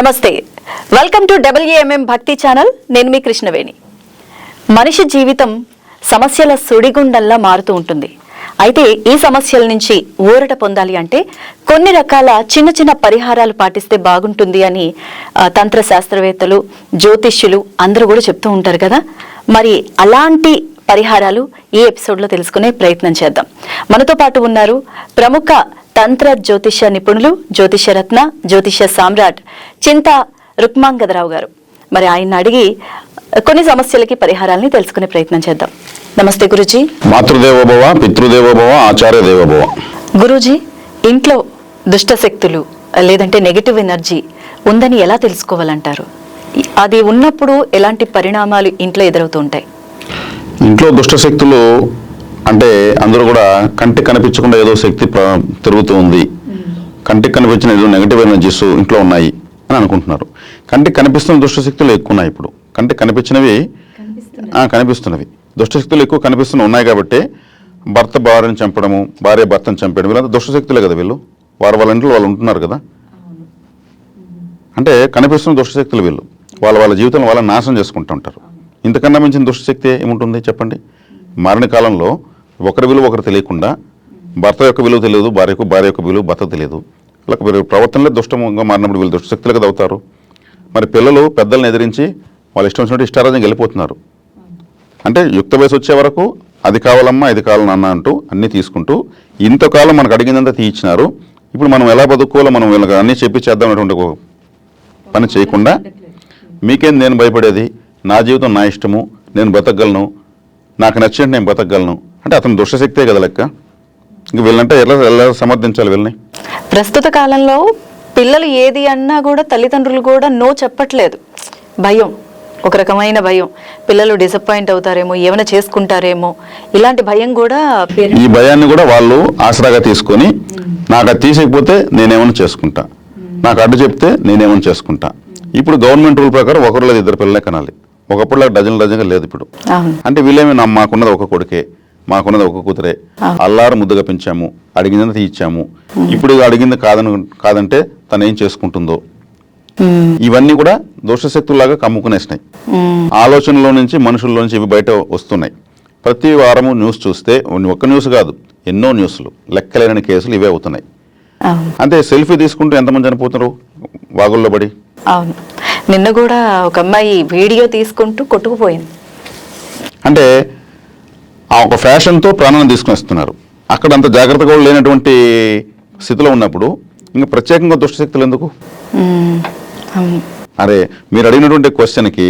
నమస్తే, welcome to WAMM భక్తి channel. నేను మీ కృష్ణవేణి. మనిషి జీవితం సమస్యల సుడిగుండంలా మారుతూ ఉంటుంది. అయితే ఈ సమస్యల నుంచి ఊరట పొందాలి అంటే కొన్ని రకాల చిన్న చిన్న పరిహారాలు పాటిస్తే బాగుంటుంది అని తంత్ర శాస్త్రవేత్తలు, జ్యోతిష్యులు అందరూ కూడా చెప్తూ ఉంటారు కదా. మరి అలాంటి పరిహారాలు ఈ ఎపిసోడ్లో తెలుసుకునే ప్రయత్నం చేద్దాం. మనతో పాటు ఉన్నారు ప్రముఖ తంత్ర జ్యోతిష్య నిపుణులు, జ్యోతిష్యరత్న, జ్యోతిష్య సామ్రాట్ చింతా రుక్మాంగదరావు గారు. మరి ఆయన అడిగి కొన్ని సమస్యలకి పరిహారాలని తెలుసుకునే ప్రయత్నం చేద్దాం. నమస్తే గురూజీ. మాతృదేవోభవ, పితృదేవోభవ, ఆచార్య దేవోభవ. గురూజీ, ఇంట్లో దుష్ట శక్తులు లేదంటే నెగటివ్ ఎనర్జీ ఉందని ఎలా తెలుసుకోవాలంటారు? అది ఉన్నప్పుడు ఎలాంటి పరిణామాలు ఇంట్లో ఎదురవుతూ ఉంటాయి? ఇంట్లో దుష్ట శక్తులు అంటే అందరూ కూడా కంటికి కనిపించకుండా ఏదో శక్తి తిరుగుతూ ఉంది, కంటికి కనిపించిన ఏదో నెగటివ్ ఎనర్జీస్ ఇంట్లో ఉన్నాయి అని అనుకుంటున్నారు. కంటికి కనిపిస్తున్న దుష్ట శక్తులు ఎక్కువ ఉన్నాయి. ఇప్పుడు కంటికి కనిపించినవి కనిపిస్తున్నవి దుష్ట శక్తులు ఎక్కువ కనిపిస్తున్న ఉన్నాయి. కాబట్టి భర్త భార్యను చంపడము, భార్య భర్తను చంపడం, వీళ్ళంతా దుష్ట శక్తులే కదా. వీళ్ళు వాళ్ళ ఇంట్లో వాళ్ళు ఉంటున్నారు కదా. అంటే కనిపిస్తున్న దుష్ట శక్తులు వీళ్ళు వాళ్ళ జీవితంలో వాళ్ళని నాశనం చేసుకుంటూ ఉంటారు. ఇంతకన్నా మించిన దుష్ట శక్తి ఏముంటుంది చెప్పండి? మారిన కాలంలో ఒకరి విలువ ఒకరు తెలియకుండా, భర్త యొక్క విలువ తెలియదు భార్యకు, భార్య యొక్క విలువ భర్త తెలియదు. వాళ్ళకి వీరు ప్రవర్తనలో దుష్టంగా మారినప్పుడు వీళ్ళు దుష్ట శక్తులు కదా అవుతారు. మరి పిల్లలు పెద్దలను ఎదిరించి వాళ్ళు ఇష్టం వచ్చినట్టు ఇష్టారాజ్యం వెళ్ళిపోతున్నారు. అంటే యుక్త వయసు వచ్చే వరకు అది కావాలమ్మా, ఇది కావాలన్నా అంటూ అన్నీ తీసుకుంటూ ఇంతకాలం మనకు అడిగిందంతా తీయించినారు. ఇప్పుడు మనం ఎలా బతుక్కోవాలో మనం వీళ్ళకి అన్నీ చెప్పి చేద్దామనేటువంటి ఒక పని చేయకుండా, మీకేం నేను భయపడేది, నా జీవితం నా ఇష్టము, నేను బతకగలను, నాకు నచ్చినట్టు నేను బతకగలను అంటే అతను దుష్టశక్తే కదా లెక్క. ఇంక వీళ్ళంటే ఎలా సమర్థించాలి వీళ్ళని? ప్రస్తుత కాలంలో పిల్లలు ఏది అన్నా కూడా తల్లిదండ్రులు కూడా నో చెప్పట్లేదు. భయం, ఒక రకమైన భయం. పిల్లలు డిసప్పాయింట్ అవుతారేమో, ఏమైనా చేసుకుంటారేమో, ఇలాంటి భయం కూడా. ఈ భయాన్ని కూడా వాళ్ళు ఆసరాగా తీసుకొని, నాకు అది తీసేయకపోతే నేనేమైనా చేసుకుంటా, నాకు అడ్డు చెప్తే నేనేమైనా చేసుకుంటా. ఇప్పుడు గవర్నమెంట్ రూల్ ప్రకారం ఒకరు లేదు ఇద్దరు పిల్లలే కనాలి. ఒకప్పుడు డజన్గా లేదు ఇప్పుడు. అంటే వీళ్ళేమి మాకున్నది ఒక కొడుకే, మాకున్నది ఒక కూతురే, అల్లారు ముద్దుగా పెంచాము, అడిగిందంతా తీయించాము. ఇప్పుడు అడిగింది కాదంటే తను ఏం చేసుకుంటుందో, ఇవన్నీ కూడా దోషశక్తుల్లాగా కమ్ముకునేసినాయి. ఆలోచనలో నుంచి మనుషుల్లో నుంచి ఇవి బయట వస్తున్నాయి. ప్రతి వారము న్యూస్ చూస్తే ఒక్క న్యూస్ కాదు, ఎన్నో న్యూస్లు, లెక్కలేని కేసులు ఇవే అవుతున్నాయి. అంటే సెల్ఫీ తీసుకుంటూ ఎంతమంది చనిపోతున్నారు వాగుల్లో పడి. అవును, నిన్న కూడా ఒక అమ్మాయి వీడియో తీసుకుంటూ కొట్టుకుపోయింది. అంటే ఆ ఒక ఫ్యాషన్తో ప్రాణాన్ని తీసుకుని వస్తున్నారు. అక్కడ అంత జాగ్రత్తగా లేనటువంటి స్థితిలో ఉన్నప్పుడు ఇంకా ప్రత్యేకంగా దుష్టశక్తులు ఎందుకు? అరే, మీరు అడిగినటువంటి క్వశ్చన్కి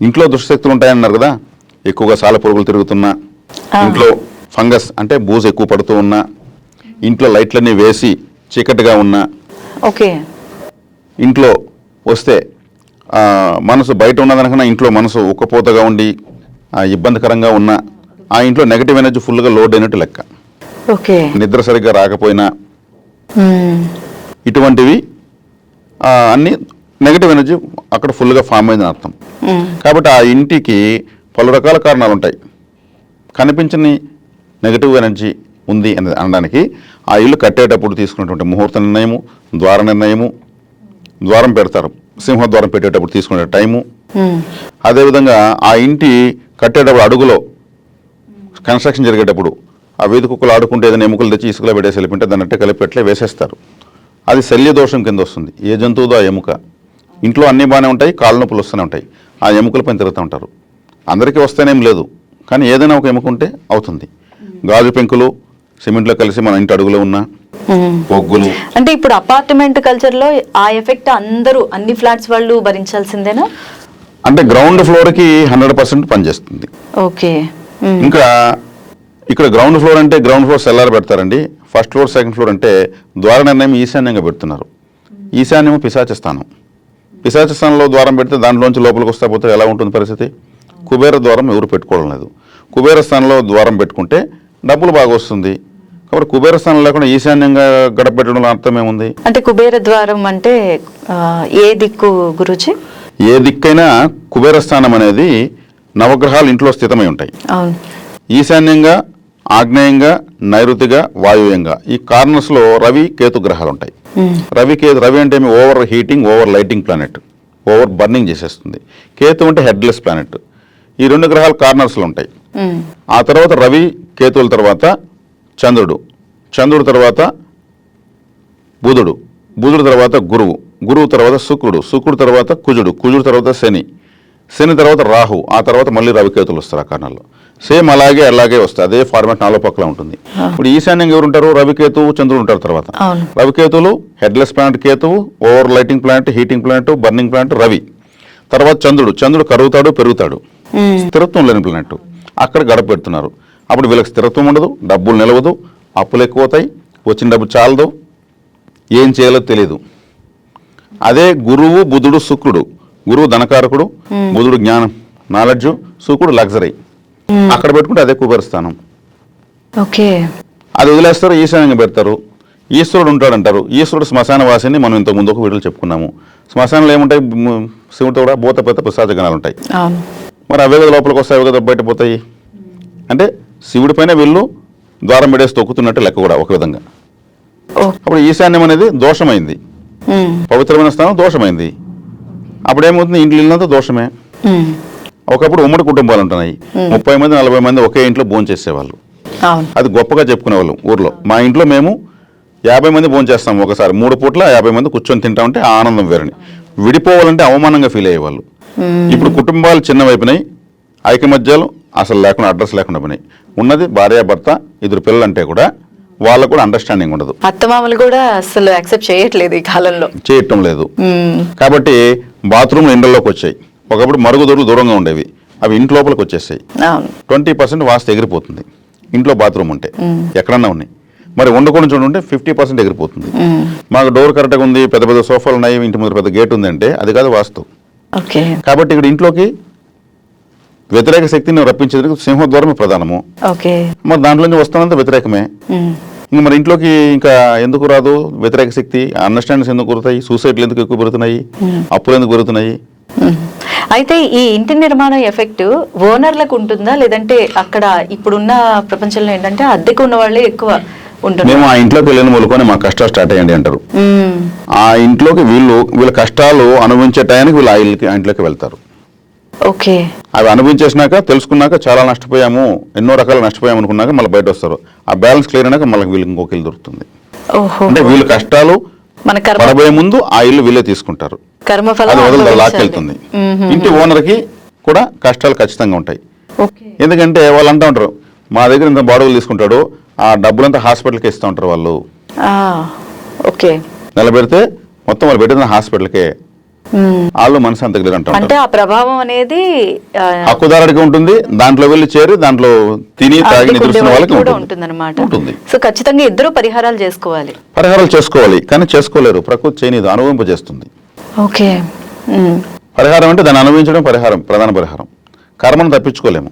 ఇంట్లో దుష్టశక్తులు ఉంటాయన్నారు కదా. ఎక్కువగా సాల పురుగులు తిరుగుతున్నా, ఇంట్లో ఫంగస్ అంటే బూజు ఎక్కువ పడుతూ ఉన్నా, ఇంట్లో లైట్లన్నీ వేసి చీకటిగా ఉన్నా, ఓకే, ఇంట్లో వస్తే మనసు బయట ఉన్నదానికన్నా ఇంట్లో మనసు ఉక్కపోతగా ఉండి ఇబ్బందికరంగా ఉన్న, ఆ ఇంట్లో నెగటివ్ ఎనర్జీ ఫుల్గా లోడ్ అయినట్టు లెక్క. ఓకే, నిద్ర సరిగ్గా రాకపోయినా, ఇటువంటివి అన్ని నెగటివ్ ఎనర్జీ అక్కడ ఫుల్గా ఫామ్ అయిందని అర్థం. కాబట్టి ఆ ఇంటికి పలు రకాల కారణాలు ఉంటాయి. కనిపించని నెగటివ్ ఎనర్జీ ఉంది అని అనడానికి ఆ ఇల్లు కట్టేటప్పుడు తీసుకున్నటువంటి ముహూర్త నిర్ణయము, ద్వార నిర్ణయము, ద్వారం పెడతారు, సింహద్వారం పెట్టేటప్పుడు తీసుకునే టైము, అదేవిధంగా ఆ ఇంటి కట్టేటప్పుడు అడుగులో కన్స్ట్రక్షన్ జరిగేటప్పుడు ఆ వీధి కుక్కలు ఆడుకుంటే ఏదైనా ఎముకలు తెచ్చి ఇసుకలో పెట్టేసి వెళ్ళిపోతే దాన్ని అట్టే కలిపెట్లే వేసేస్తారు. అది శల్య దోషం కింద వస్తుంది. ఏ జంతువుదో ఆ ఎముక. ఇంట్లో అన్నీ బాగానే ఉంటాయి, కాళ్ళ నొప్పులు వస్తూనే ఉంటాయి, ఆ ఎముకల పైన తిరుగుతూ ఉంటారు. అందరికీ వస్తేనేం లేదు, కానీ ఏదైనా ఒక ఎముక ఉంటే అవుతుంది. గాజు పెంకులు సిమెంట్లో కలిసి మన ఇంటి అడుగులో ఉన్న పొగ్గులు. అంటే ఇప్పుడు అపార్ట్మెంట్ కల్చర్ లో ఆ ఎఫెక్ట్ అందరూ అన్ని ఫ్లాట్స్ వాళ్ళు భరించాల్సిందేనా? అంటే గ్రౌండ్ ఫ్లోర్ కి 100% పనిచేస్తుంది. ఓకే. ఇంకా ఇక్కడ గ్రౌండ్ ఫ్లోర్ అంటే గ్రౌండ్ ఫ్లోర్ సెల్లార్ పెడతారండి. ఫస్ట్ ఫ్లోర్, సెకండ్ ఫ్లోర్ అంటే ద్వార నిర్ణయం ఈశాన్యంగా పెడుతున్నారు. ఈశాన్యము పిశాచ స్థానం. పిశాచ స్థానంలో ద్వారం పెడితే దాంట్లోంచి లోపలికి వస్తా పోతే ఎలా ఉంటుంది పరిస్థితి? కుబేర ద్వారం ఎవరు పెట్టుకోవడం లేదు. కుబేర స్థానంలో ద్వారం పెట్టుకుంటే డబ్బులు బాగా వస్తుంది. కాబట్టి కుబేర స్థానం లేకుండా ఈశాన్యంగా గడప పెట్టడంలో అర్థం ఏముంది? అంటే కుబేర ద్వారం అంటే ఏ దిక్కు గురుజీ? ఏ దిక్కైనా కుబేర స్థానం అనేది నవగ్రహాలు ఇంట్లో స్థితమై ఉంటాయి. ఈశాన్యంగా ఆగ్నేయంగా, నైరుతిగా, వాయువ్యంగా ఈ కార్నర్స్లో రవి కేతు గ్రహాలు ఉంటాయి. రవి అంటే over heating, over lighting planet, over burning చేసేస్తుంది. కేతు అంటే హెడ్లెస్ ప్లానెట్. ఈ 2 గ్రహాలు కార్నర్స్లో ఉంటాయి. ఆ తర్వాత రవి కేతువుల తర్వాత చంద్రుడు తర్వాత బుధుడు తర్వాత గురువు తర్వాత శుక్రుడు తర్వాత కుజుడు తర్వాత శని తర్వాత రాహు, ఆ తర్వాత మళ్ళీ రవికేతులు వస్తారు ఆ కారణాల్లో. సేమ్ అలాగే వస్తాయి. అదే ఫార్మాట్ 4 పక్కల ఉంటుంది. ఇప్పుడు ఈశాన్యంగా ఎవరు ఉంటారు? రవికేతు, చంద్రుడు ఉంటారు. తర్వాత రవికేతులు హెడ్లెస్ ప్లానెట్ కేతువు, over lighting planet, heating planet, burning planet Ravi. తర్వాత చంద్రుడు కరుగుతాడు, పెరుగుతాడు, స్థిరత్వం లేని ప్లానెట్. అక్కడ గడప పెడుతున్నారు. అప్పుడు వీళ్ళకి స్థిరత్వం ఉండదు, డబ్బులు నిలవదు, అప్పులు ఎక్కువ అవుతాయి, వచ్చిన డబ్బు చాలదు, ఏం చేయాలో తెలియదు. అదే గురువు, బుధుడు, శుక్రుడు. గురువు ధనకారకుడు, బుధుడు జ్ఞానం, నాలెడ్జ్, శుక్రుడు లగ్జరీ. అక్కడ పెట్టుకుంటే అదే కుబేర స్థానం. అది వదిలేస్తారు, ఈశాన్యంగా పెడతారు. ఈశ్వరుడు ఉంటాడంటారు. ఈశ్వరుడు శ్మశాన వాసిని మనం ఇంతకు ముందు ఒక వీడియోలో చెప్పుకున్నాము. శ్మశానంలో ఏముంటాయి? శివుడితో కూడా భూత పెద్ద పిశాచ గణాలు ఉంటాయి. మరి అవే కదా లోపలికి వస్తాయి, కదా బయట పోతాయి. అంటే శివుడి పైన వీళ్ళు ద్వారం పెడేసి తొక్కుతున్నట్టు లెక్క కూడా ఒక విధంగా. అప్పుడు ఈశాన్యం అనేది దోషమైంది, పవిత్రమైన స్థానం దోషమైంది. అప్పుడు ఏమవుతుంది? ఇంట్లో ఇల్లంతా దోషమే. ఒకప్పుడు ఉమ్మడి కుటుంబాలు ఉంటున్నాయి, 30 మంది 40 మంది ఒకే ఇంట్లో భోజనం చేసేవాళ్ళు. అది గొప్పగా చెప్పుకునేవాళ్ళు ఊర్లో. మా ఇంట్లో మేము 50 మంది భోజనం చేస్తాం ఒకసారి, 3 పూట్ల 50 మంది కూర్చొని తింటామంటే ఆ ఆనందం వేరని. విడిపోవాలంటే అవమానంగా ఫీల్ అయ్యేవాళ్ళు. ఇప్పుడు కుటుంబాలు చిన్నవైపునాయి, ఐకమత్యాలు అసలు లేకుండా, అడ్రస్ లేకుండా పోయినాయి. ఉన్నది భార్యాభర్త, 2 పిల్లలు అంటే కూడా వాళ్ళకు కూడా అండర్స్టాండింగ్ ఉండదు. అత్తమామలు కూడా అసలు యాక్సెప్ట్ చేయట్లేదు ఈ కాలంలో, చేయటం లేదు. కాబట్టి బాత్రూమ్లు ఇండ్లలోకి వచ్చాయి. ఒకప్పుడు మరుగుదొడ్లు దూరంగా ఉండేవి, అవి ఇంటి లోపలికి వచ్చేసాయి. 20% వాస్తు ఎగిరిపోతుంది ఇంట్లో బాత్రూమ్ ఉంటే, ఎక్కడన్నా ఉన్నాయి. మరి ఉండకుండా చూడండి 50% ఎగిరిపోతుంది. మాకు డోర్ కరెక్ట్గా ఉంది, పెద్ద పెద్ద సోఫాలు ఉన్నాయి, ఇంటి ముందు పెద్ద గేట్ ఉంది అంటే అది కాదు వాస్తు. కాబట్టి ఇక్కడ ఇంట్లోకి వ్యతిరేక శక్తిని రప్పించేందుకు సింహద్వారమే ప్రధానము. మరి దాంట్లోంచి వస్తున్నంత వ్యతిరేకమే. ఇంకా మరి ఇంట్లోకి ఇంకా ఎందుకు రాదు వ్యతిరేక శక్తి? అండర్స్టాండింగ్స్ ఎందుకు కురుతాయి? సూసైడ్లు ఎందుకు ఎక్కువ పెరుగుతున్నాయి? అప్పులు ఎందుకు పెరుగుతున్నాయి? అయితే ఈ ఇంటి నిర్మాణ ఎఫెక్ట్ ఓనర్లకు ఉంటుందా, లేదంటే అక్కడ ఇప్పుడున్న ప్రపంచంలో ఏంటంటే అద్దెకు ఉన్న వాళ్ళే ఎక్కువ ఉంటుంది? మేము ఆ ఇంట్లోకి వెళ్ళిన మొదలుకొని మా కష్టాలు స్టార్ట్ అయ్యండి అంటారు. ఆ ఇంట్లోకి వీళ్ళ కష్టాలు అనుభవించే టయానికి వీళ్ళు ఆ ఇంట్లోకి వెళ్తారు. అవి అనుభవించేసినాక తెలుసుకున్నాక చాలా నష్టపోయాము, ఎన్నో రకాలు నష్టపోయాము అనుకున్నాక మళ్ళీ బయట వస్తారు. ఆ బ్యాలెన్స్ క్లియర్ అయినాక మళ్ళీ వీళ్ళకి ఇంకొక ఇల్లు దొరుకుతుంది. అంటే వీళ్ళ కష్టాలు పడబోయే ముందు ఆ ఇల్లు వీళ్ళే తీసుకుంటారు, అది వదలదు, లాక్కెళ్తుంది. ఇంటి ఓనర్ కి కూడా కష్టాలు ఖచ్చితంగా ఉంటాయి. ఎందుకంటే వాళ్ళు అంటూ ఉంటారు, మా దగ్గర ఇంత బాడుగులు తీసుకుంటాడు, ఆ డబ్బులంతా హాస్పిటల్కి ఇస్తూ ఉంటారు వాళ్ళు. నిలబెడితే మొత్తం వాళ్ళు పెట్టిన హాస్పిటల్కే. వాళ్ళు మనసు అంత క్లియర్ అంటారు. అంటే ఆ ప్రభావం అనేది హక్కుదారుడికి ఉంటుంది, దాంట్లో వెళ్ళి చేరి దాంట్లో తిని తాగి నిద్రిస్తున్న వాళ్ళకి ఉంటుంది. సో ఖచ్చితంగా ఇద్దరు పరిహారాలు చేసుకోవాలి. కానీ చేసుకోలేరు, ప్రకృతి చేయనిది, అనుభవింపజేస్తుంది. పరిహారం అంటే దాన్ని అనుభవించడం పరిహారం, ప్రధాన పరిహారం. కర్మను తప్పించుకోలేము.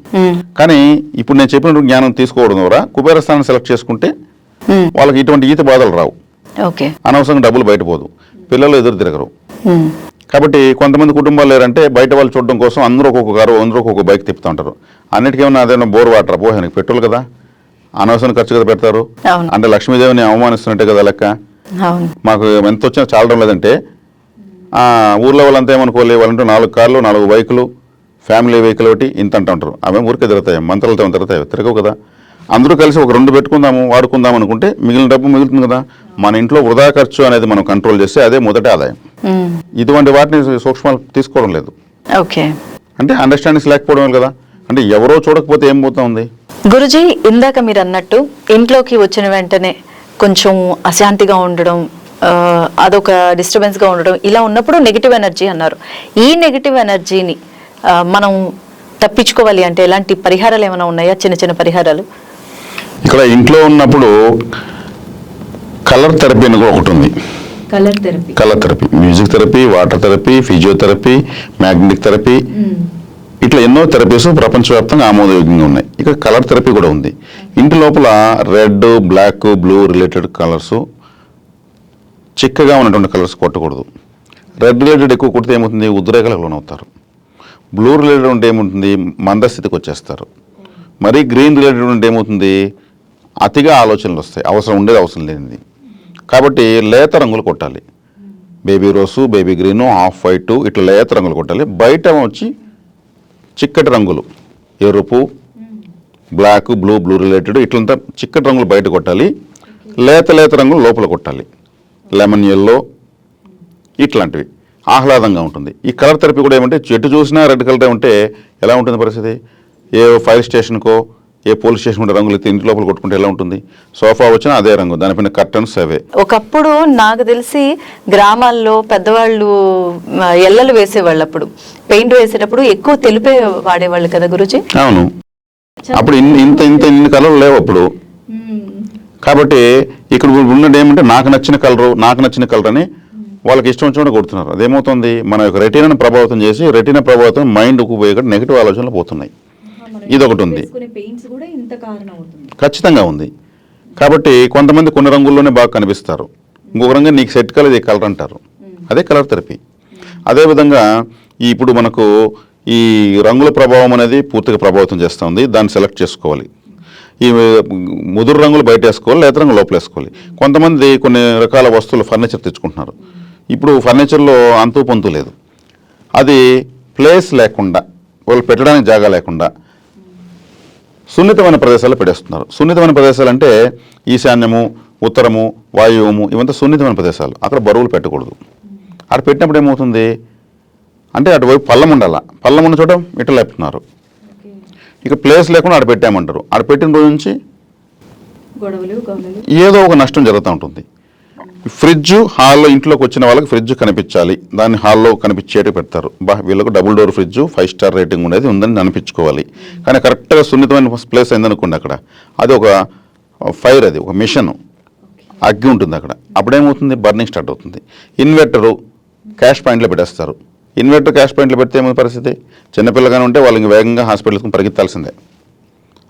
కానీ ఇప్పుడు నేను చెప్పిన జ్ఞానం తీసుకోవడం ద్వారా కుబేర స్థానాన్ని సెలెక్ట్ చేసుకుంటే వాళ్ళకి ఇటువంటి ఈత బాధలు రావు. అనవసరంగా డబ్బులు బయటపోదు, పిల్లలు ఎదురు తిరగరు. కాబట్టి కొంతమంది కుటుంబాలు లేరంటే బయట వాళ్ళు చూడడం కోసం అందరూ ఒక్కొక్క కారు, అందరూ ఒక్కొక్క బైక్ తిప్పుతూ ఉంటారు. అన్నిటికేమన్నా అదేమన్నా బోర్ వాటర్ పోయానికి పెట్రోల్ కదా, అనవసరం ఖర్చు కదా పెడతారు. అంటే లక్ష్మీదేవిని అవమానిస్తున్నట్టే కదా లెక్క. మాకు ఎంత వచ్చినా చాలడం లేదంటే ఊర్లో వాళ్ళంతా ఏమనుకోవాలి, వాళ్ళంటూ 4 కార్లు 4 బైకులు, ఫ్యామిలీ వెహికల్ ఒకటి ఇంత అంటూ ఉంటారు. అవే ఊరికే తిరుగుతాయి, మంత్రాలతో తిరుగుతాయి, తిరగవు కదా. అందరూ కలిసి ఒక 2 పెట్టుకుందాము, వాడుకుందాం అనుకుంటే మిగిలిన డబ్బు మిగులుతుంది కదా. మన ఇంట్లో వృధా ఖర్చు అనేది మనం కంట్రోల్ చేస్తే అదే మొదటి ఆదాయం. ఇటువంటి వాటిని సూక్ష్మాలు తీసుకోవడం లేదు. అంటే అండర్స్టాండింగ్స్ లేకపోవడం కదా. అంటే ఎవరో చూడకపోతే ఏం పోతా ఉంది. గురుజీ, ఇందాక మీరు అన్నట్టు ఇంట్లోకి వచ్చిన వెంటనే కొంచెం అశాంతిగా ఉండడం, అదొక డిస్టర్బెన్స్ గా ఉండడం, ఇలా ఉన్నప్పుడు నెగిటివ్ ఎనర్జీ అన్నారు. ఈ నెగిటివ్ ఎనర్జీని మనం తప్పించుకోవాలి అంటే ఎలాంటి పరిహారాలు ఏమైనా ఉన్నాయా? చిన్న చిన్న పరిహారాలు. ఇక్కడ ఇంట్లో ఉన్నప్పుడు కలర్ థెరపీ అని ఒకటి ఉంది. Colour therapy, music therapy, water therapy, physiotherapy, magnetic therapy, ఇట్లా ఎన్నో థెరపీస్ ప్రపంచవ్యాప్తంగా ఆమోదయోగ్యంగా ఉన్నాయి. ఇక కలర్ థెరపీ కూడా ఉంది. ఇంటి లోపల red, black, blue related colours, చిక్కగా ఉన్నటువంటి కలర్స్ కొట్టకూడదు. రెడ్ రిలేటెడ్ ఎక్కువ కొడితే ఏమవుతుంది? ఉద్రేకాలకు లోనవుతారు. బ్లూ రిలేటెడ్ ఉంటే ఏముంటుంది? మందస్థితికి వచ్చేస్తారు. మరీ గ్రీన్ రిలేటెడ్ ఉంటే ఏమవుతుంది? అతిగా ఆలోచనలు వస్తాయి, అవసరం ఉండేది అవసరం లేనిది. కాబట్టి లేత రంగులు కొట్టాలి. Baby rose, baby green, off white, ఇట్లా లేత రంగులు కొట్టాలి. బయట వచ్చి చిక్కటి రంగులు, ఎరుపు, బ్లాక్, బ్లూ రిలేటెడ్ ఇట్లంతా చిక్కటి రంగులు బయట కొట్టాలి. లేత రంగులు లోపల కొట్టాలి. లెమన్ ఎల్లో ఇట్లాంటివి ఆహ్లాదంగా ఉంటుంది. ఈ కలర్ థెరపీ కూడా ఏమంటే చెట్టు చూసినా రెడ్ కలర్ ఉంటే ఎలా ఉంటుంది పరిస్థితి? ఏ ఫైర్ స్టేషన్కో ఏ పోలీస్ స్టేషన్ ఉంటే రంగులు ఇంటి లోపల కొట్టుకుంటే ఎలా ఉంటుంది? సోఫా వచ్చినా అదే రంగు, దానిపైన కర్టన్స్ అవే. ఒకప్పుడు నాకు తెలిసి గ్రామాల్లో పెద్దవాళ్ళు ఎల్లలు వేసేవాళ్ళు, అప్పుడు పెయింట్ వేసేటప్పుడు ఎక్కువ తెలిపే వాడేవాళ్ళు కదా గురుజీ? అవును, అప్పుడు ఇన్ని కలర్లు లేవు అప్పుడు. కాబట్టి ఇక్కడ ఉన్నది ఏమంటే నాకు నచ్చిన కలర్ అని వాళ్ళకి ఇష్టం వచ్చినట్టు కొడుతున్నారు. అదేమవుతుంది, మన యొక్క రెటీనాను ప్రభావితం చేసి రెటీనా ప్రభావితం మైండ్కు పోయి నెగిటివ్ ఆలోచనలు పోతున్నాయి. ఇది ఒకటి ఉంది, ఖచ్చితంగా ఉంది. కాబట్టి కొంతమంది కొన్ని రంగుల్లోనే బాగా కనిపిస్తారు, ఇంకొక రంగు నీకు సెట్ కలర్ ఈ కలర్ అంటారు. అదే కలర్ థెరపీ. అదేవిధంగా ఇప్పుడు మనకు ఈ రంగుల ప్రభావం అనేది పూర్తిగా ప్రభావితం చేస్తుంది. దాన్ని సెలెక్ట్ చేసుకోవాలి. ఈ ముదురు రంగులు బయట వేసుకోవాలి, లేత రంగు లోపల వేసుకోవాలి. కొంతమంది కొన్ని రకాల వస్తువులు ఫర్నిచర్ తెచ్చుకుంటున్నారు. ఇప్పుడు ఫర్నిచర్లో అంతు పొంతు లేదు, అది ప్లేస్ లేకుండా, వాళ్ళు పెట్టడానికి జాగా లేకుండా సున్నితమైన ప్రదేశాల్లో పెట్టేస్తున్నారు. సున్నితమైన ప్రదేశాలు అంటే ఈశాన్యము, ఉత్తరము, వాయువ్యము, ఇవంతా సున్నితమైన ప్రదేశాలు. అక్కడ బరువులు పెట్టకూడదు. అక్కడ పెట్టినప్పుడు ఏమవుతుంది అంటే అటువైపు పల్లం ఉండాల, పల్లం ఉన్న చోట ఇట్లా లేపుతున్నారు. ఇక ప్లేస్ లేకుండా ఆడ పెట్టామంటారు. ఆడ పెట్టిన రోజు నుంచి ఏదో ఒక నష్టం జరుగుతూ ఉంటుంది. ఫ్రిడ్జ్ హాల్లో ఇంట్లోకి వచ్చిన వాళ్ళకి ఫ్రిడ్జ్ కనిపించాలి, దాన్ని హాల్లో కనిపించేటి పెడతారు. వీళ్ళకు double door fridge 5 star rating ఉండేది ఉందని అనిపించుకోవాలి. కానీ కరెక్ట్గా సున్నితమైన ప్లేస్ అయిందనుకోండి, అక్కడ అది ఒక ఫైర్, అది ఒక మిషన్, అగ్గి ఉంటుంది అక్కడ. అప్పుడేమవుతుంది, బర్నింగ్ స్టార్ట్ అవుతుంది. ఇన్వర్టరు క్యాష్ పాయింట్లో పెట్టేస్తారు. ఇన్వర్టర్ క్యాష్ పాయింట్లో పెడితే ఏమైనా పరిస్థితి, చిన్నపిల్లగానే ఉంటే వాళ్ళకి వేగంగా హాస్పిటల్కి పరిగెత్తాల్సిందే.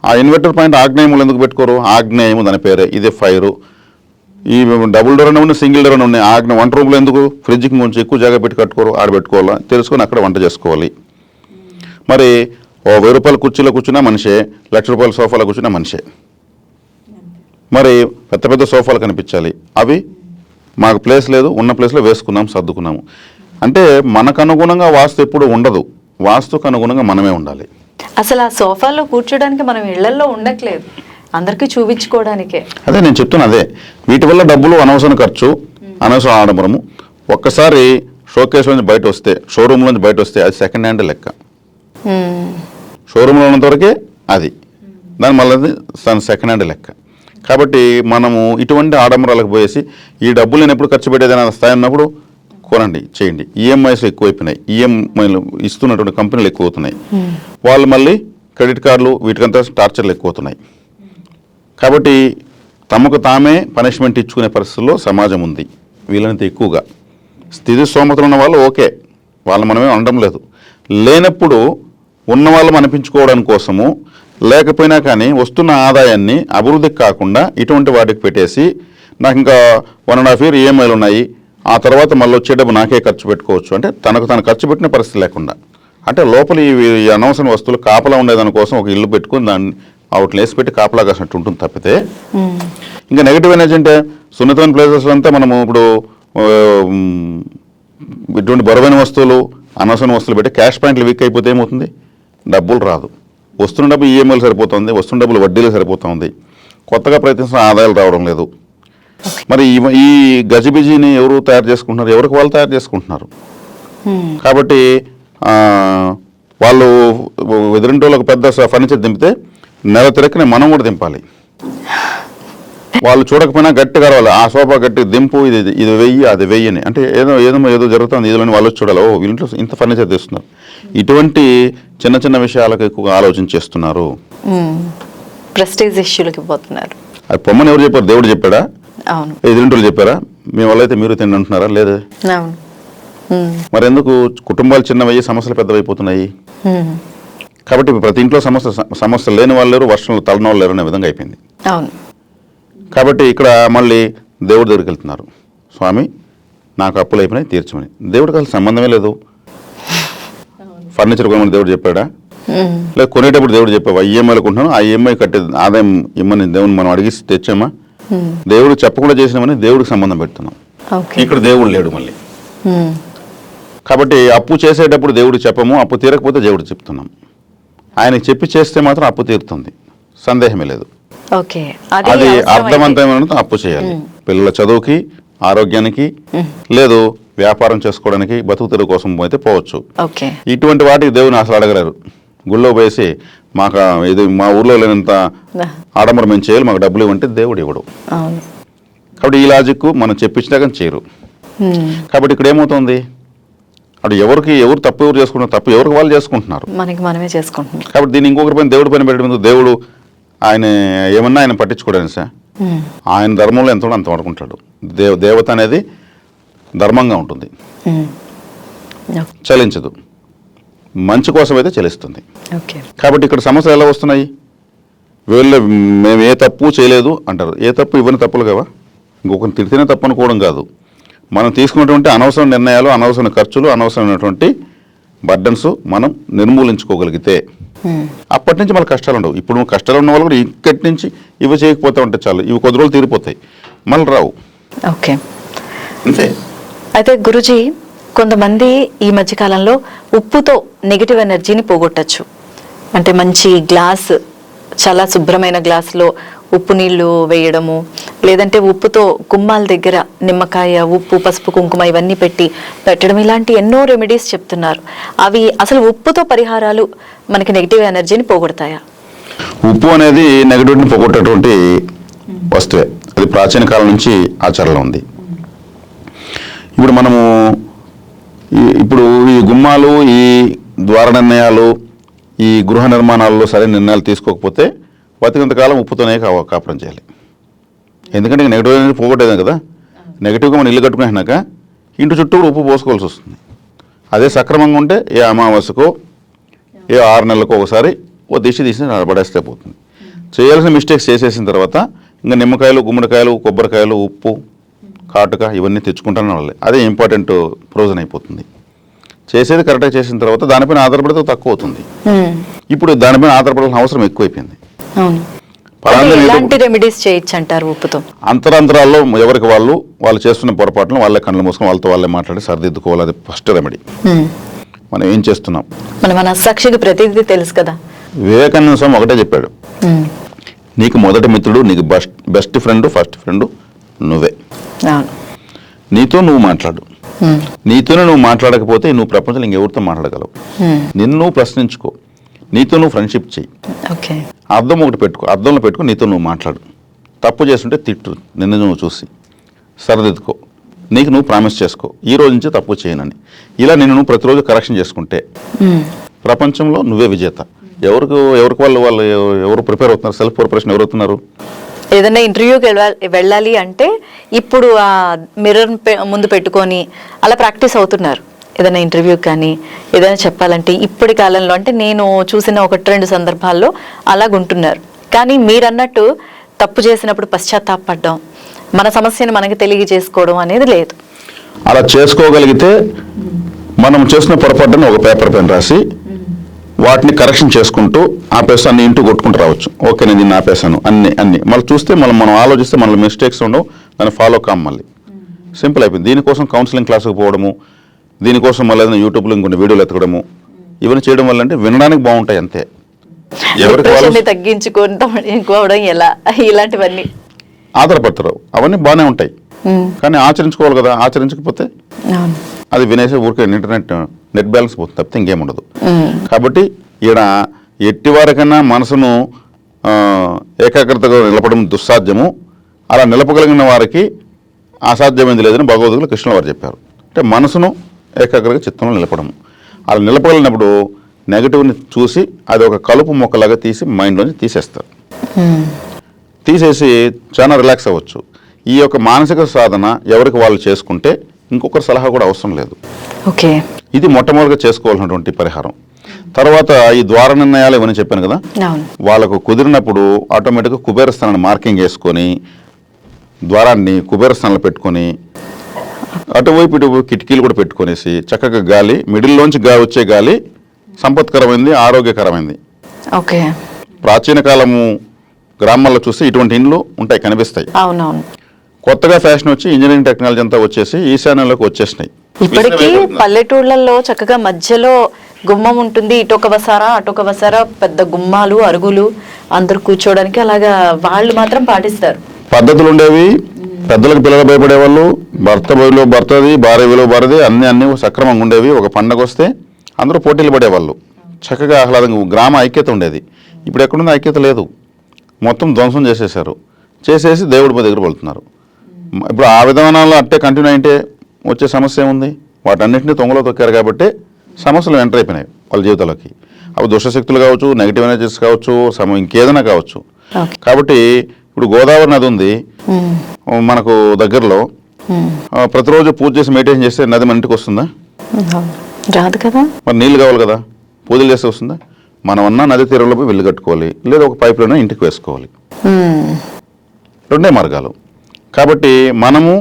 ఆ ఇన్వర్టర్ పాయింట్ ఆగ్నేయములు ఎందుకు పెట్టుకోరు? ఆగ్నేయము దాని పేరే, ఇదే ఫైరు. ఈ డబుల్ డోర్ అని ఉన్నాయి, సింగిల్ డోర్ అని ఉన్నాయి. వంట రూమ్లో ఎందుకు? ఫ్రిడ్జ్కి కొంచెం ఎక్కువ జాగా పెట్టి కట్టుకోరు, ఆడ పెట్టుకోవాలా తెలుసుకొని అక్కడ వంట చేసుకోవాలి. మరి 1000 రూపాయల కుర్చీలో కూర్చున్నా మనిషే, 1,00,000 రూపాయల సోఫాలో కూర్చున్నా మనిషే. మరి పెద్ద పెద్ద సోఫాలు కనిపించాలి, అవి మాకు ప్లేస్ లేదు, ఉన్న ప్లేస్లో వేసుకున్నాం, సర్దుకున్నాము. అంటే మనకు అనుగుణంగా వాస్తు ఎప్పుడు ఉండదు, వాస్తుకు అనుగుణంగా మనమే ఉండాలి. అసలు ఆ సోఫాలో కూర్చోడానికి మనం ఇళ్లలో ఉండట్లేదు, అందరికీ చూపించుకోవడానికే. అదే నేను చెప్తున్నా, అదే వీటి వల్ల డబ్బులు అనవసరం ఖర్చు, అనవసరం ఆడంబరము. ఒక్కసారి షోకేస్ నుంచి బయట వస్తే, షోరూమ్ నుంచి బయట వస్తే అది సెకండ్ హ్యాండ్ లెక్క. షోరూంలో ఉన్నంత వరకే అది, దాని మళ్ళీ సెకండ్ హ్యాండ్ లెక్క. కాబట్టి మనము ఇటువంటి ఆడంబరాలకు పోయేసి ఈ డబ్బులు నేను ఎప్పుడు ఖర్చు పెట్టేదైనా స్థాయి ఉన్నప్పుడు కొనండి, చేయండి. ఈఎంఐస్ ఎక్కువైపోయినాయి, ఈఎంఐలు ఇస్తున్నటువంటి కంపెనీలు ఎక్కువ అవుతున్నాయి. వాళ్ళు మళ్ళీ క్రెడిట్ కార్డులు వీటికంతా టార్చర్లు ఎక్కువ అవుతున్నాయి. కాబట్టి తమకు తామే పనిష్మెంట్ ఇచ్చుకునే పరిస్థితుల్లో సమాజం ఉంది వీళ్ళంత ఎక్కువగా. స్థితి స్తోమతలు ఉన్న వాళ్ళు ఓకే, వాళ్ళు మనమే అనడం లేదు. లేనప్పుడు ఉన్న వాళ్ళం అనిపించుకోవడానికి కోసము, లేకపోయినా కానీ వస్తున్న ఆదాయాన్ని అభివృద్ధికి కాకుండా ఇటువంటి వాటికి పెట్టేసి నాకు ఇంకా 1.5 year ఈఎంఐలు ఉన్నాయి, ఆ తర్వాత మళ్ళీ వచ్చే డబ్బు నాకే ఖర్చు పెట్టుకోవచ్చు అంటే తనకు తను ఖర్చు పెట్టిన పరిస్థితి లేకుండా, అంటే లోపల ఈ అనవసర వస్తువులు కాపలా ఉండేదాని కోసం ఒక ఇల్లు పెట్టుకుని దాన్ని అవుట్లు వేసి పెట్టి కాపలా కాసినట్టు ఉంటుంది తప్పితే. ఇంకా నెగిటివ్ ఎనర్జీ అంటే సున్నితమైన ప్లేసెస్ అంతా మనము ఇప్పుడు ఇటువంటి బరువైన వస్తువులు, అనవసర వస్తువులు పెట్టి క్యాష్ పాయింట్లు వీక్ అయిపోతే ఏమవుతుంది, డబ్బులు రాదు. వస్తున్న డబ్బు ఈఎంఐలు సరిపోతుంది, వస్తున్న డబ్బులు వడ్డీలు సరిపోతుంది, కొత్తగా ప్రయత్నిస్తున్న ఆదాయాలు రావడం లేదు. మరి ఈ గజిబిజిని ఎవరు తయారు చేసుకుంటున్నారు, ఎవరికి వాళ్ళు తయారు చేసుకుంటున్నారు. కాబట్టి వాళ్ళు ఎదురింటోళ్ళకి పెద్ద ఫర్నిచర్ దింపితే నెల తిరక్కనే మనం కూడా దింపాలి. వాళ్ళు చూడకపోయినా గట్టిగా రావాలి, ఆ సోఫా గట్టి దింపు, ఇది 1000 అది 1000 అని. అంటే ఏదో జరుగుతుంది ఇదిలోని వాళ్ళు చూడాలి, ఓ వీళ్ళంట్లో ఇంత ఫర్నిచర్ తెస్తున్నారు. ఇటువంటి చిన్న చిన్న విషయాలకు ఎక్కువగా ఆలోచన చేస్తున్నారు, ప్రెస్టీజ్ ఇష్యూలకి పోతున్నారు. అది పొమ్మని ఎవరు చెప్పారు, దేవుడు చెప్పాడా, అవును ఎదురింటోళ్ళు చెప్పారా? మీ వల్ల అయితే మీరు తిండి అంటున్నారా? లేదు. మరి ఎందుకు కుటుంబాలు చిన్నవయ్యి సమస్యలు పెద్దవైపోతున్నాయి? కాబట్టి ప్రతి ఇంట్లో సమస్యలు లేని వాళ్ళు లేరు, వర్షంలో తలన వాళ్ళు లేరు అనే విధంగా అయిపోయింది. అవును. కాబట్టి ఇక్కడ మళ్ళీ దేవుడి దగ్గరికి వెళ్తున్నారు, స్వామి నాకు అప్పులు అయిపోయినాయి తీర్చమని. దేవుడికి అసలు సంబంధమే లేదు. ఫర్నిచర్ కొనమని దేవుడు చెప్పాడా? లేదా కొనేటప్పుడు దేవుడు చెప్పావా ఈఎంఐలు కొంటున్నాను, ఆ ఈఎంఐ కట్టే ఆదాయం ఇమ్మని దేవుని మనం అడిగి తెచ్చామా? దేవుడు చెప్పకుండా చేసినామని దేవుడికి సంబంధం పెడుతున్నాం. ఇక్కడ దేవుడు లేడు మళ్ళీ. కాబట్టి అప్పు చేసేటప్పుడు దేవుడు చెప్పము, అప్పు తీరకపోతే దేవుడు చెప్తున్నాం. ఆయనకి చెప్పి చేస్తే మాత్రం అప్పు తీరుతుంది, సందేహమే లేదు. అది అర్థవంతమైన అప్పు చేయాలి. పిల్లల చదువుకి, ఆరోగ్యానికి, లేదు వ్యాపారం చేసుకోవడానికి, బతుకు తెరువు కోసం అయితే పోవచ్చు. ఇటువంటి వాటికి దేవుని అసలు అడగలేరు. గుళ్ళో పోసి మాకు ఇది మా ఊర్లో లేనంత ఆడంబరం మేము చేయాలి, మాకు డబ్బులు ఇవ్వంటే దేవుడు ఇవ్వడు. కాబట్టి ఈ లాజిక్ మనం చెప్పించినా కానీ చేయరు. కాబట్టి ఇక్కడ ఏమవుతుంది, అటు ఎవరు తప్పు చేసుకుంటున్నారు, తప్పు ఎవరికి వాళ్ళు చేసుకుంటున్నారు, మనమే చేసుకుంటున్నాం. కాబట్టి దీన్ని ఇంకొకరి పైన దేవుడి పైన పెట్టడం, దేవుడు ఆయన ఏమన్నా ఆయన పట్టించుకోవడానికి సార్, ఆయన ధర్మంలో ఎంత అంత పడుకుంటాడు. దేవత అనేది ధర్మంగా ఉంటుంది, చలించదు, మంచి కోసం అయితే చలిస్తుంది. కాబట్టి ఇక్కడ సమస్యలు ఎలా వస్తున్నాయి, వీళ్ళు మేము ఏ తప్పు చేయలేదు అంటారు. ఏ తప్పు ఇవన్నీ తప్పులు కదా, ఇంకొకరిని తిడితేనే తప్పు అనుకోవడం కాదు. మనం తీసుకున్నటువంటి అనవసర నిర్ణయాలు, అనవసర ఖర్చులు, అనవసరమైనటువంటి బర్డన్స్ మనం నిర్మూలించుకోగలిగితే అప్పటి నుంచి మళ్ళీ కష్టాలు ఉండవు. ఇప్పుడు కష్టాలు ఉన్న వాళ్ళు కూడా ఇక్కడి నుంచి ఇవి చేయకపోతే ఉంటే చాలు, ఇవి కొద్ది రోజులు తీరిపోతాయి, మళ్ళీ రావు. అంతే. అయితే గురుజీ, కొంతమంది ఈ మధ్యకాలంలో ఉప్పుతో నెగిటివ్ ఎనర్జీని పోగొట్టచ్చు. అంటే మంచి గ్లాస్, చాలా శుభ్రమైన గ్లాసులో ఉప్పు నీళ్లు వేయడము, లేదంటే ఉప్పుతో గుమ్మాల దగ్గర నిమ్మకాయ, ఉప్పు, పసుపు, కుంకుమ ఇవన్నీ పెట్టడం, ఇలాంటి ఎన్నో రెమెడీస్ చెప్తున్నారు. అవి అసలు ఉప్పుతో పరిహారాలు మనకి నెగిటివ్ ఎనర్జీని పోగొడతాయా? ఉప్పు అనేది నెగిటివ్ని పోగొట్టేటువంటి వస్తువే. అది ప్రాచీన కాలం నుంచి ఆచారంలో ఉంది. ఇప్పుడు ఈ గుమ్మాలు, ఈ ద్వార నిర్ణయాలు, ఈ గృహ నిర్మాణాల్లో సరైన నిర్ణయాలు తీసుకోకపోతే బతికినంతకాలం ఉప్పుతోనే కాపురం చేయాలి. ఎందుకంటే నెగిటివ్ అనేది పోగొట్టేదే కదా. నెగిటివ్గా మనం ఇల్లు కట్టుకున్నాక ఇంటి చుట్టూ ఉప్పు పోసుకోవాల్సి వస్తుంది. అదే సక్రమంగా ఉంటే ఏ అమావాస్యకో ఏ 6 నెలలకు ఒకసారి ఓ తీసి పడేస్తే పోతుంది. చేయాల్సిన మిస్టేక్స్ చేసేసిన తర్వాత ఇంకా నిమ్మకాయలు, గుమ్మడికాయలు, కొబ్బరికాయలు, ఉప్పు, కాటుక ఇవన్నీ తెచ్చుకుంటానే వాళ్ళే. అదే ఇంపార్టెంట్ ప్రయోజనం అయిపోతుంది. చేసేది కరెక్ట్గా చేసిన తర్వాత దానిపైన ఆధారపడితే తక్కువ అవుతుంది. ఇప్పుడు దానిపైన ఆధారపడాల్సిన అవసరం ఎక్కువైపోయింది. రెమెడీస్ చేయొచ్చు అంటారు ఉప్పుతో? అంతరాంతరాల్లో ఎవరికి వాళ్ళు చేస్తున్న పొరపాటును వాళ్ళే కళ్ళు మూసుకొని వాళ్ళతో వాళ్ళే మాట్లాడి సరిదిద్దుకోవాలి. అది ఫస్ట్ రెమెడీ. మనం ఏం చేస్తున్నాం, మన సాక్షికి ప్రతిదీ తెలుసు కదా. వివేకానంద స్వామి ఒకటే చెప్పాడు, నీకు మొదటి మిత్రుడు, నీకు బెస్ట్ ఫ్రెండ్, ఫస్ట్ ఫ్రెండ్ నువ్వే. నీతో నువ్వు మాట్లాడు. నీతోనే నువ్వు మాట్లాడకపోతే నువ్వు ప్రపంచంలో ఇంకెవరితో మాట్లాడగలవు. నిన్ను ప్రశ్నించుకో, నీతో నువ్వు ఫ్రెండ్షిప్ చెయ్యి. అర్థం ఒకటి పెట్టుకో, అర్థంలో పెట్టుకో, నీతో నువ్వు మాట్లాడు. తప్పు చేస్తుంటే తిట్టు, నిన్ను నువ్వు చూసి సరిదిద్దుకో. నీకు నువ్వు ప్రామిస్ చేసుకో, ఈ రోజు నుంచి తప్పు చేయనని. ఇలా నిన్ను నువ్వు ప్రతిరోజు కరెక్షన్ చేసుకుంటే ప్రపంచంలో నువ్వే విజేత. ఎవరికి వాళ్ళు ఎవరు ప్రిపేర్ అవుతున్నారు, సెల్ఫ్ ప్రిపరేషన్ ఎవరు అవుతున్నారు? ఏదైనా ఇంటర్వ్యూకి వెళ్ళాలి అంటే ఇప్పుడు ఆ మిర్రర్ ముందు పెట్టుకొని అలా ప్రాక్టీస్ అవుతున్నారు. ఏదైనా ఇంటర్వ్యూకి కానీ ఏదైనా చెప్పాలంటే ఇప్పటి కాలంలో, అంటే నేను చూసిన 1-2 సందర్భాల్లో అలాగుంటున్నారు. కానీ మీరు అన్నట్టు తప్పు చేసినప్పుడు పశ్చాత్తాపడడం, మన సమస్యను మనకి తెలియజేసుకోవడం అనేది లేదు. అలా చేసుకోగలిగితే మనం చేసిన పొరపాటును ఒక పేపర్ పైన రాసి వాటిని కరెక్షన్ చేసుకుంటూ ఆపేసాన్ని ఇంటూ కొట్టుకుంటూ రావచ్చు. ఓకే, నేను దీన్ని ఆపేసాను అన్ని మళ్ళీ చూస్తే మనం ఆలోచిస్తే మన మిస్టేక్స్ ఉండవు, దాన్ని ఫాలో కామ్. మళ్ళీ సింపుల్ అయిపోయింది. దీనికోసం కౌన్సిలింగ్ క్లాసుకు పోవడము, దీనికోసం మళ్ళీ ఏదైనా యూట్యూబ్లో ఇంకొన్ని వీడియోలు ఎత్తకడము, ఇవన్నీ చేయడం వల్ల అంటే వినడానికి బాగుంటాయి అంతే. ఎవరికి తగ్గించుకోవడం ఎలా, ఇలాంటివన్నీ ఆధారపడతారు. అవన్నీ బాగానే ఉంటాయి, కానీ ఆచరించుకోవాలి కదా. ఆచరించకపోతే అది వినేసే ఊరికే నెట్ బ్యాలెన్స్ పోతుంది తప్పితే ఇంకేముండదు. కాబట్టి ఈడ ఎట్టి వారికైనా మనసును ఏకాగ్రతగా నిలపడం దుస్సాధ్యము. అలా నిలపగలిగిన వారికి అసాధ్యమైంది లేదని భగవద్గీతలో కృష్ణుల వారు చెప్పారు. అంటే మనసును ఏకాగ్రతగా చిత్తంలో నిలపడము. అలా నిలపగలిగినప్పుడు నెగటివ్ని చూసి అది ఒక కలుపు మొక్కలాగా తీసి మైండ్లోంచి తీసేస్తారు. తీసేసి చాలా రిలాక్స్ అవ్వచ్చు. ఈ యొక్క మానసిక సాధన ఎవరికి వాళ్ళు చేసుకుంటే ఇంకొకరి సలహా కూడా అవసరం లేదు. ఓకే, ఇది మొట్టమొదటిగా చేసుకోవాల్సినటువంటి పరిహారం. తర్వాత ఈ ద్వార నిర్ణయాలు ఇవన్నీ చెప్పాను కదా, వాళ్ళకు కుదిరినప్పుడు ఆటోమేటిక్గా కుబేర స్థానాన్ని మార్కింగ్ వేసుకొని ద్వారాన్ని కుబేర స్థానంలో పెట్టుకొని అటువైపు ఇటువైపు కిటికీలు కూడా పెట్టుకొనేసి చక్కగా గాలి మిడిల్లోంచి వచ్చే గాలి సంపత్కరమైంది, ఆరోగ్యకరమైంది. ఓకే. ప్రాచీన కాలము గ్రామాల్లో చూస్తే ఇటువంటి ఇండ్లు ఉంటాయి, కనిపిస్తాయి. అవునవును. కొత్తగా ఫ్యాషన్ వచ్చి ఇంజనీరింగ్ టెక్నాలజీ అంతా వచ్చేసి ఈశాన్యంలోకి వచ్చేసినాయి. ఇప్పటికీ పల్లెటూళ్ళల్లో చక్కగా మధ్యలో గుమ్మం ఉంటుంది, ఇటొక వసారా అటొక వసారా, పెద్ద గుమ్మాలు, అరుగులు, అందరు కూర్చోవడానికి అలాగా వాళ్ళు మాత్రం పాటిస్తారు. పద్ధతులు ఉండేవి. పెద్దలకు పిల్లలు భయపడేవాళ్ళు, భర్త విలువ భర్తది, భార్య విలువ భార్యది, అన్ని సక్రమంగా ఉండేవి. ఒక పండగ వస్తే అందరూ పోటీలు పడేవాళ్ళు, చక్కగా ఆహ్లాదంగా గ్రామ ఐక్యత ఉండేది. ఇప్పుడు ఎక్కడుంది ఐక్యత? లేదు. మొత్తం ధ్వంసం చేసేసారు, చేసేసి దేవుడి దగ్గర వెళ్తున్నారు. ఇప్పుడు ఆ విధానాల్లో అట్టే కంటిన్యూ అయితే వచ్చే సమస్య ఏముంది? వాటన్నింటినీ తొంగలో తొక్కారు కాబట్టి సమస్యలు ఎంటర్ అయిపోయినాయి వాళ్ళ జీవితాలకి. అవి దుష్టశక్తులు కావచ్చు, నెగిటివ్ ఎనర్జీస్ కావచ్చు, ఇంకేదైనా కావచ్చు. కాబట్టి ఇప్పుడు గోదావరి నది ఉంది మనకు దగ్గరలో. ప్రతిరోజు పూజ చేసి మెడిటేషన్ చేస్తే నది మన ఇంటికి వస్తుందా? రాదు కదా. మరి నీళ్ళు కావాలి కదా, పూజలు చేస్తే వస్తుందా? మనం అన్న నది తీరంలో పోయి వెళ్ళి కట్టుకోవాలి, లేదా ఒక పైప్లోనే ఇంటికి వేసుకోవాలి. రెండే మార్గాలు. కాబట్టి మనము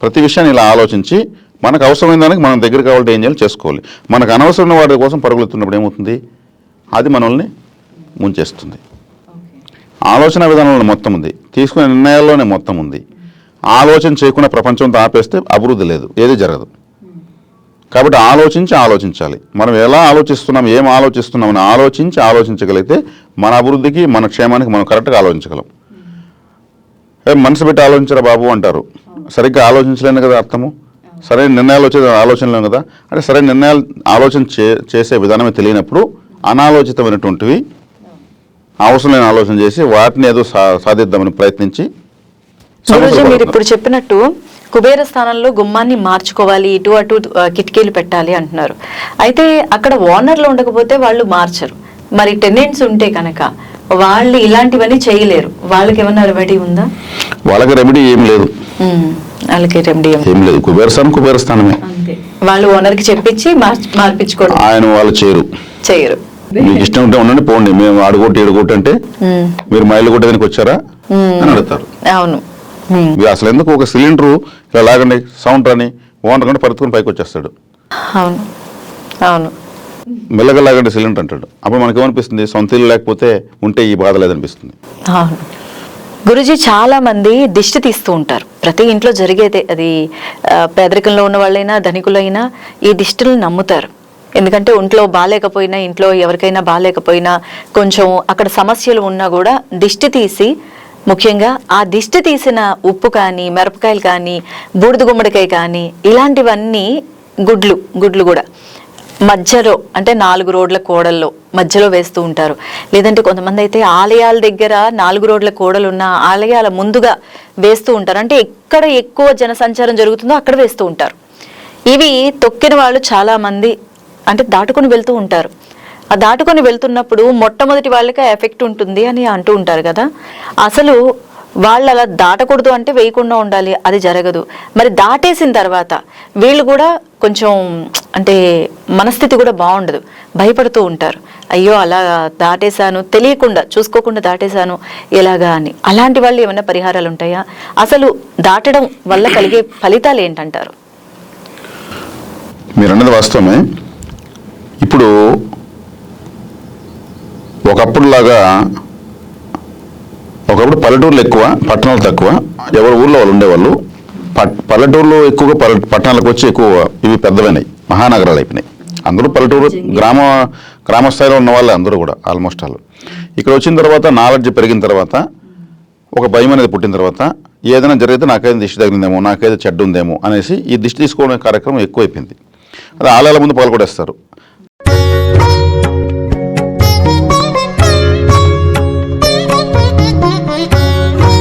ప్రతి విషయాన్ని ఇలా ఆలోచించి మనకు అవసరమైన దానికి మనం దగ్గర కావాలంటే ఏం చేయాలి చేసుకోవాలి. మనకు అనవసరమైన వాటి కోసం పరుగులుతున్నప్పుడు ఏమవుతుంది? అది మనల్ని ముంచేస్తుంది. ఆలోచన విధానంలో మొత్తం ఉంది, తీసుకునే నిర్ణయాల్లోనే మొత్తం ఉంది. ఆలోచన చేయకుండా ప్రపంచంతో ఆపేస్తే అభివృద్ధి లేదు, ఏది జరగదు. కాబట్టి ఆలోచించాలి. మనం ఎలా ఆలోచిస్తున్నాం, ఏం ఆలోచిస్తున్నామని ఆలోచించగలిగితే మన అభివృద్ధికి, మన క్షేమానికి మనం కరెక్ట్గా ఆలోచించగలం. మనసు పెట్టి ఆలోచించరా బాబు అంటారు, సరిగ్గా ఆలోచించలేను కదా అర్థము. సరైన నిర్ణయాలు వచ్చేది ఆలోచనలేము కదా. అంటే సరైన నిర్ణయాలు చేసే విధానమే తెలియనప్పుడు అనాలోచితమైనటువంటివి అవసరం లేని ఆలోచన చేసి వాటిని ఏదో సాధిద్దామని ప్రయత్నించి. మీరు ఇప్పుడు చెప్పినట్టు కుబేర స్థానంలో గుమ్మాన్ని మార్చుకోవాలి, ఇటు అటు కిటికీలు పెట్టాలి అంటున్నారు. అయితే అక్కడ ఓనర్లు ఉండకపోతే వాళ్ళు మార్చరు. మరి టెనెంట్స్ ఉంటే కనుక వాళ్ళు ఇలాంటివన్నీ చేయలేరు. వాళ్ళకి ఏమన్నా రెమెడీ ఉందా? వాళ్ళకి రెమెడీ ఏం లేదు. వాళ్ళకి రెమెడీ ఏం లేదు. కుబేర స్థానమే. వాళ్ళు ఓనర్కి చెప్పించి మార్పించుకోవడం. ఆయన వాళ్ళు చేయరు. మీకు ఇష్టం ఉంటే ఉండండి, పోండి, మేము ఆడుకోటి ఏడుకోటి అంటే మీరు మైలు కొట్టేదానికి వచ్చారా అని అడుగుతారు. అవును. అసలు ఎందుకు ఒక సిలిండర్ ఇలా లాగండి సౌండ్ అని ఓనర్ కంటే పరిస్థితుని పైకి వచ్చేస్తాడు. అవును అవును. మెల్లగా లాగండి సిలిండర్ అంటాడు. అప్పుడు మనకేమనిపిస్తుంది? సొంత ఇల్లు లేకపోతే ఉంటే ఈ బాధ లేదనిపిస్తుంది. అవును. గురుజీ, చాలా మంది దిష్టి తీస్తూ ఉంటారు. ప్రతి ఇంట్లో జరిగేదే అది. పేదరికంలో ఉన్న వాళ్ళైనా ధనికులైనా ఈ దిష్టిని నమ్ముతారు. ఎందుకంటే ఒంట్లో బాగాలేకపోయినా, ఇంట్లో ఎవరికైనా బాగాలేకపోయినా, కొంచెం అక్కడ సమస్యలు ఉన్నా కూడా దిష్టి తీసి, ముఖ్యంగా ఆ దిష్టి తీసిన ఉప్పు కానీ, మిరపకాయలు కానీ, బూడిద గుమ్మడికాయ కానీ, ఇలాంటివన్నీ గుడ్లు కూడా మధ్యలో, అంటే 4 రోడ్ల కోడల్లో మధ్యలో వేస్తూ ఉంటారు. లేదంటే కొంతమంది అయితే ఆలయాల దగ్గర 4 రోడ్ల కోడలు ఉన్న ఆలయాల ముందుగా వేస్తూ ఉంటారు. అంటే ఎక్కడ ఎక్కువ జనసంచారం జరుగుతుందో అక్కడ వేస్తూ ఉంటారు. ఇవి తొక్కిన వాళ్ళు చాలా మంది అంటే దాటుకొని వెళ్తూ ఉంటారు. ఆ దాటుకొని వెళ్తున్నప్పుడు మొట్టమొదటి వాళ్ళకి ఎఫెక్ట్ ఉంటుంది అని అంటూ ఉంటారు కదా. అసలు వాళ్ళు అలా దాటకూడదు అంటే వేయకుండా ఉండాలి, అది జరగదు. మరి దాటేసిన తర్వాత వీళ్ళు కూడా కొంచెం అంటే మనస్థితి కూడా బాగుండదు, భయపడుతూ ఉంటారు. అయ్యో అలా దాటేశాను, తెలియకుండా చూసుకోకుండా దాటేశాను ఎలాగా అని. అలాంటి వాళ్ళు ఏమైనా పరిహారాలు ఉంటాయా? అసలు దాటడం వల్ల కలిగే ఫలితాలు ఏంటంటారు? మీరు అన్నది వాస్తవమే. ఇప్పుడు ఒకప్పుడు పల్లెటూర్లు ఎక్కువ, పట్టణాలు తక్కువ. ఎవరి ఊళ్ళో వాళ్ళు ఉండేవాళ్ళు. పల్లెటూరులో ఎక్కువగా పట్టణాలకు వచ్చి ఎక్కువ ఇవి పెద్దవైనాయి, మహానగరాలు అయిపోయినాయి. అందరూ పల్లెటూరు గ్రామ స్థాయిలో ఉన్న వాళ్ళు అందరూ కూడా ఆల్మోస్ట్ వాళ్ళు. ఇక్కడ వచ్చిన తర్వాత నాలెడ్జ్ పెరిగిన తర్వాత, ఒక భయం అనేది పుట్టిన తర్వాత, ఏదైనా జరిగితే నాకైతే దిష్టి తగిలిందేమో, నాకైతే చెడ్డ ఉందేమో అనేసి ఈ దిష్టి తీసుకోవడం కార్యక్రమం ఎక్కువైపోయింది. అది ఆలయాల ముందు పాల్గొడేస్తారు.